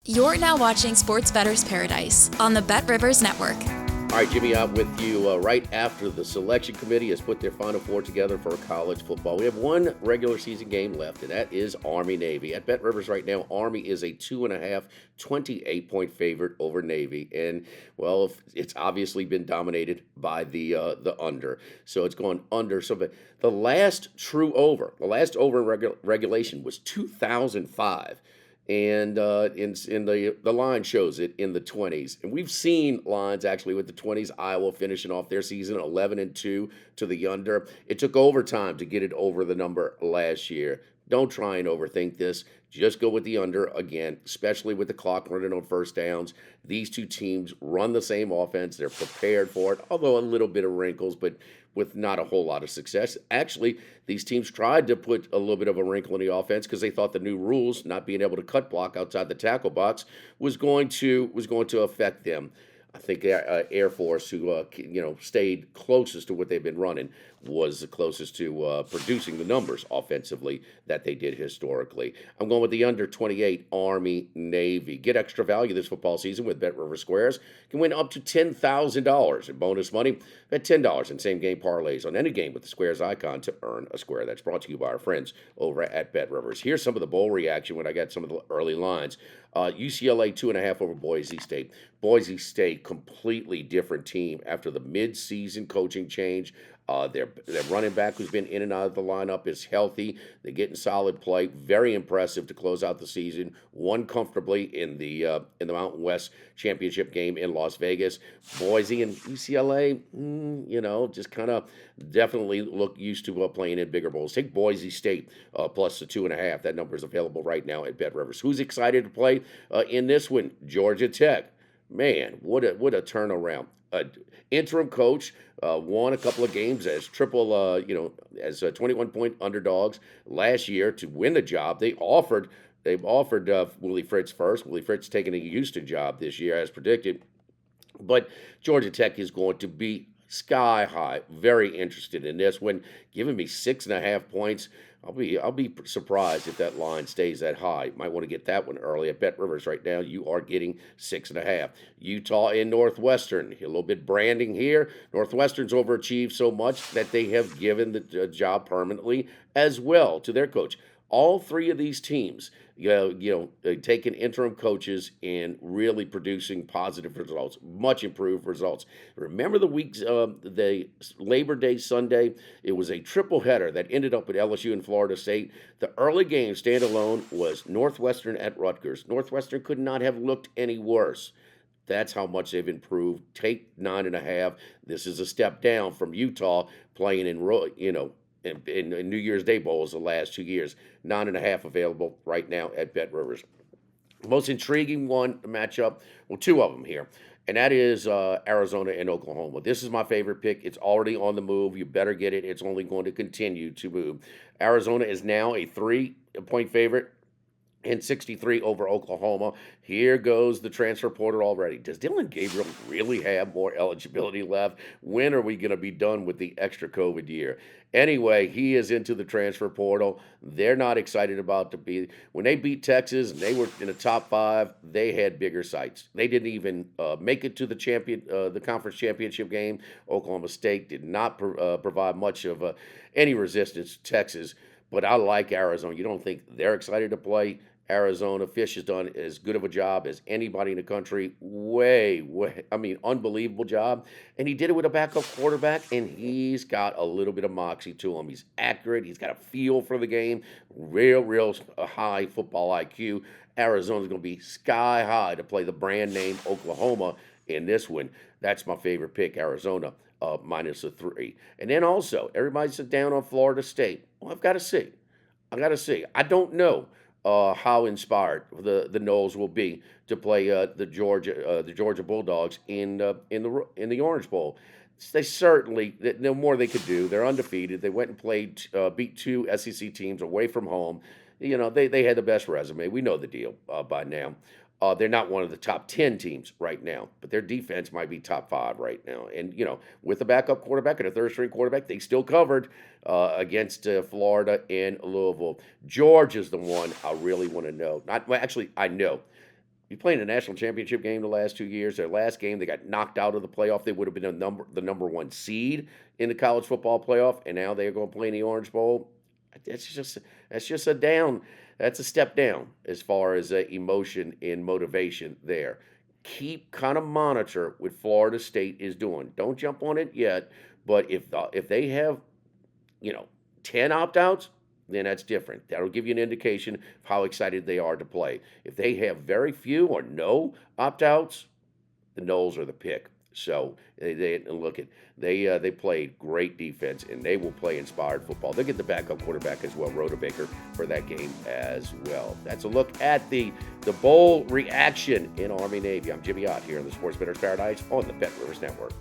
You're now watching Sports Bettor's Paradise on the BetRivers Network. All right, Jimmy, out with you right after the selection committee has put their Final Four together for college football. We have one regular season game left, and that is Army-Navy. At BetRivers right now, Army is a 2.5, 28-point favorite over Navy. And, well, it's obviously been dominated by the under. So it's gone under. So but the last over in regulation was 2005. And in the line shows it in the 20s, and we've seen lines actually with the 20s. Iowa finishing off their season 11-2 to the under. It took overtime to get it over the number last year. Don't try and overthink this. Just go with the under again, especially with the clock running on first downs. These two teams run the same offense. They're prepared for it, although a little bit of wrinkles, but with not a whole lot of success. Actually, these teams tried to put a little bit of a wrinkle in the offense because they thought the new rules, not being able to cut block outside the tackle box, was going to affect them. I think Air Force, who stayed closest to what they've been running, was the closest to producing the numbers offensively that they did historically. I'm going with the under 28 Army-Navy. Get extra value this football season with BetRivers Squares. You can win up to $10,000 in bonus money. Bet $10 in same-game parlays on any game with the Squares icon to earn a square. That's brought to you by our friends over at BetRivers. Here's some of the bowl reaction when I got some of the early lines. UCLA 2.5 over Boise State. Boise State, completely different team after the mid-season coaching change. Their running back, who's been in and out of the lineup, is healthy. They're getting solid play. Very impressive to close out the season. Won comfortably in the Mountain West Championship game in Las Vegas. Boise and UCLA, just kind of definitely look used to playing in bigger bowls. Take Boise State plus the 2.5. That number is available right now at BetRivers. Who's excited to play in this one? Georgia Tech. Man, what a turnaround. Interim coach won a couple of games as 21-point underdogs last year to win the job. They've offered Willie Fritz first. Willie Fritz taking a Houston job this year as predicted. But Georgia Tech is going to be sky high. Very interested in this one. Giving me 6.5 points. I'll be surprised if that line stays that high. Might want to get that one early. At BetRivers right now, you are getting 6.5. Utah and Northwestern. A little bit branding here. Northwestern's overachieved so much that they have given the job permanently as well to their coach. All three of these teams, taking interim coaches and really producing positive results, much improved results. Remember the Labor Day Sunday? It was a triple header that ended up with LSU and Florida State. The early game standalone was Northwestern at Rutgers. Northwestern could not have looked any worse. That's how much they've improved. Take 9.5. This is a step down from Utah playing in New Year's Day Bowls the last 2 years. 9.5 available right now at BetRivers. Most intriguing matchup, well, two of them here, and that is Arizona and Oklahoma. This is my favorite pick. It's already on the move. You better get it. It's only going to continue to move. Arizona is now a 3-point favorite and 63 over Oklahoma. Here goes the transfer portal already. Does Dylan Gabriel really have more eligibility left? When are we going to be done with the extra COVID year? Anyway, he is into the transfer portal. They're not excited about when they beat Texas and they were in the top 5, they had bigger sights. They didn't even make it to the conference championship game. Oklahoma State did not provide much of any resistance to Texas. But I like Arizona. You don't think they're excited to play? Arizona. Fish has done as good of a job as anybody in the country. Unbelievable job. And he did it with a backup quarterback, and he's got a little bit of moxie to him. He's accurate. He's got a feel for the game. Real high football IQ. Arizona's going to be sky high to play the brand name Oklahoma in this one. That's my favorite pick, Arizona, minus a 3. And then also, everybody sit down on Florida State. Well, I've got to see. I don't know how inspired the Noles will be to play the Georgia Bulldogs in the Orange Bowl. They certainly, no more they could do. They're undefeated. They went and beat 2 SEC teams away from home. They had the best resume. We know the deal by now. They're not one of the top 10 teams right now, but their defense might be top 5 right now. And, with a backup quarterback and a third-string quarterback, they still covered against Florida and Louisville. Georgia's the one I really want to know. I know. You played in a national championship game the last 2 years. Their last game, they got knocked out of the playoff. They would have been the number one seed in the college football playoff, and now they're going to play in the Orange Bowl. That's just a down. That's a step down as far as emotion and motivation there. Keep kind of monitor what Florida State is doing. Don't jump on it yet, but if they have 10 opt-outs, then that's different. That'll give you an indication of how excited they are to play. If they have very few or no opt-outs, the Noles are the pick. So they played great defense, and they will play inspired football. They'll get the backup quarterback as well, Rhoda Baker, for that game as well. That's a look at the bowl reaction in Army-Navy. I'm Jimmy Ott here in the Sports Bettor's Paradise on the BetRivers Network.